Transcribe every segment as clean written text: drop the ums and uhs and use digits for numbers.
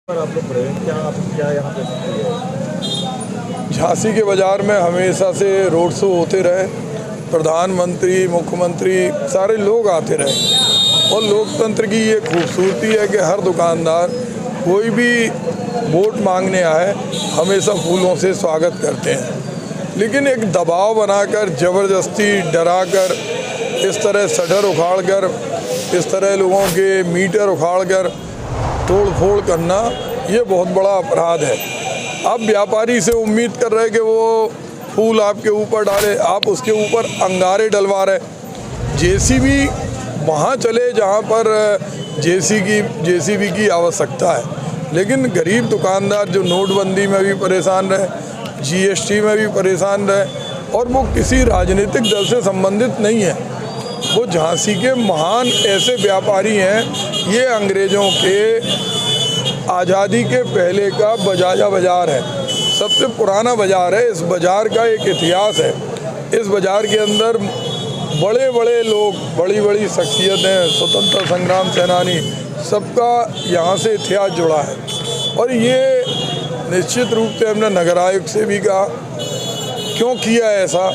आप लोग खड़े हैं, क्या यहाँ पे स्थिति है? झांसी के बाज़ार में हमेशा से रोड शो होते रहे, प्रधानमंत्री, मुख्यमंत्री सारे लोग आते रहे और लोकतंत्र की ये खूबसूरती है कि हर दुकानदार कोई भी वोट मांगने आए हमेशा फूलों से स्वागत करते हैं। लेकिन एक दबाव बनाकर, ज़बरदस्ती डराकर, इस तरह शटर उखाड़कर, इस तरह लोगों के मीटर उखाड़कर तोड़ फोड़ करना ये बहुत बड़ा अपराध है। आप व्यापारी से उम्मीद कर रहे हैं कि वो फूल आपके ऊपर डाले, आप उसके ऊपर अंगारे डलवा रहे। जेसीबी वहाँ चले जहाँ पर जेसीबी की आवश्यकता है, लेकिन गरीब दुकानदार जो नोटबंदी में भी परेशान रहे, जीएसटी में भी परेशान रहे और वो किसी राजनीतिक दल से संबंधित नहीं है, वो झांसी के महान ऐसे व्यापारी हैं। ये अंग्रेज़ों के आज़ादी के पहले का बजाजा बाज़ार है, सबसे पुराना बाज़ार है। इस बाज़ार का एक इतिहास है। इस बाज़ार के अंदर बड़े बड़े लोग, बड़ी बड़ी शख्सियतें, स्वतंत्रता संग्राम सेनानी, सबका यहाँ से इतिहास जुड़ा है। और ये निश्चित रूप से हमने नगर आयुक्त से भी कहा, क्यों किया ऐसा,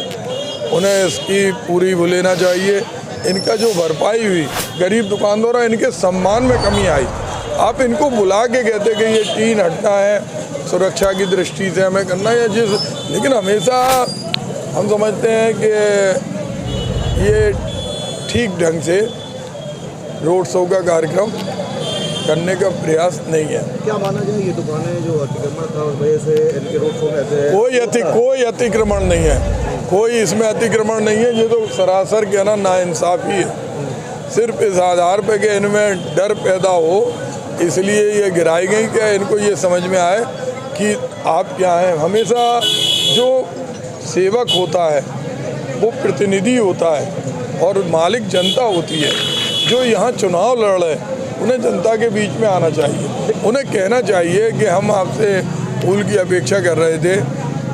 उन्हें इसकी पूरी वो लेना चाहिए। इनका जो भरपाई हुई गरीब दुकानदार, इनके सम्मान में कमी आई। आप इनको बुला के कहते कि ये टीन हटना है, सुरक्षा की दृष्टि से हमें करना है लेकिन हमेशा हम समझते हैं कि ये ठीक ढंग से रोड शो का कार्यक्रम करने का प्रयास नहीं है। क्या माना जाए ये दुकानें जो अतिक्रमण था उस वजह से इनके रोड शो में ऐसे कोई अतिक्रमण नहीं है, कोई इसमें अतिक्रमण नहीं है। ये तो सरासर क्या ना नाइंसाफ़ी है। सिर्फ इस आधार पर कि इनमें डर पैदा हो इसलिए ये गिराई गई कि इनको ये समझ में आए कि आप क्या हैं। हमेशा जो सेवक होता है वो प्रतिनिधि होता है और मालिक जनता होती है। जो यहाँ चुनाव लड़ रहे उन्हें जनता के बीच में आना चाहिए, उन्हें कहना चाहिए कि हम आपसे फूल की अपेक्षा कर रहे थे,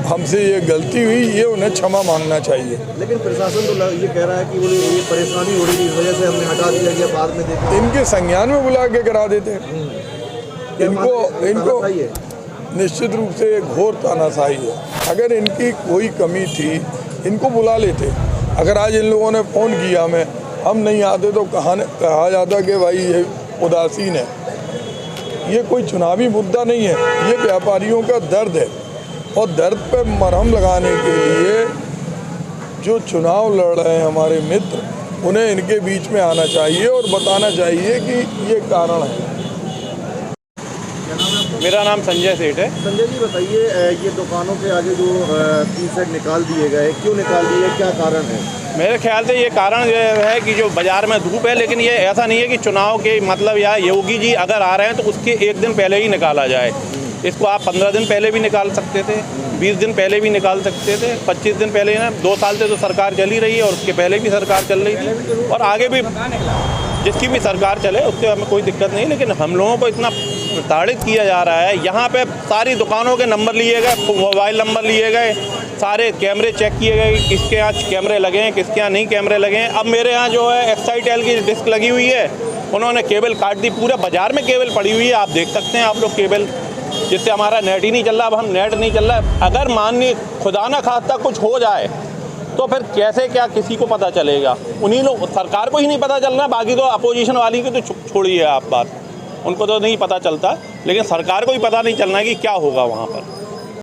हमसे ये गलती हुई, ये उन्हें क्षमा मांगना चाहिए। लेकिन प्रशासन तो ये कह रहा है कि वो ये परेशानी हो रही थी, इस वजह से हमने हटा दिया गया, बाद में देखा। इनके संज्ञान में बुला के करा देते। इनको निश्चित रूप से घोर तानाशाही है। अगर इनकी कोई कमी थी इनको बुला लेते। अगर आज इन लोगों ने फ़ोन किया हमें, हम नहीं आते तो कहा जाता कि भाई ये उदासीन है। ये कोई चुनावी मुद्दा नहीं है, ये व्यापारियों का दर्द है और दर्द पे मरहम लगाने के लिए जो चुनाव लड़ रहे हैं हमारे मित्र, उन्हें इनके बीच में आना चाहिए और बताना चाहिए कि ये कारण है। मेरा नाम संजय सेठ है। संजय जी बताइए, ये दुकानों के आगे जो 3 सेट निकाल दिए गए, क्यों निकाल दिए, क्या कारण है? मेरे ख्याल से ये कारण ये है कि जो बाज़ार में धूप है, लेकिन ये ऐसा नहीं है कि चुनाव के मतलब या योगी जी अगर आ रहे हैं तो उसके 1 दिन पहले ही निकाला जाए। इसको आप 15 दिन पहले भी निकाल सकते थे, 20 दिन पहले भी निकाल सकते थे, 25 दिन पहले ना। 2 साल से तो सरकार चल ही रही है और उसके पहले भी सरकार चल रही थी और आगे भी जिसकी भी सरकार चले उससे हमें कोई दिक्कत नहीं। लेकिन हम लोगों को इतना प्रताड़ित किया जा रहा है। यहाँ पे सारी दुकानों के नंबर लिए गए, मोबाइल नंबर लिए गए, सारे कैमरे चेक किए गए, किसके यहाँ कैमरे लगे हैं, किसके यहाँ नहीं कैमरे लगे हैं। अब मेरे यहाँ जो है एक्साइटेल की डिस्क लगी हुई है, उन्होंने केबल काट दी। पूरे बाज़ार में केबल पड़ी हुई है, आप देख सकते हैं आप लोग केबल, जिससे हमारा नेट ही नहीं चल रहा। अब हम नेट नहीं चल रहा है। अगर माननीय खुदा न खास्ता कुछ हो जाए तो फिर कैसे क्या किसी को पता चलेगा? उन्हीं लोग, सरकार को ही नहीं पता चल रहा, बाकी तो अपोजिशन वाली की तो छोड़िए आप बात, उनको तो नहीं पता चलता, लेकिन सरकार को ही पता नहीं चलना कि क्या होगा वहाँ पर।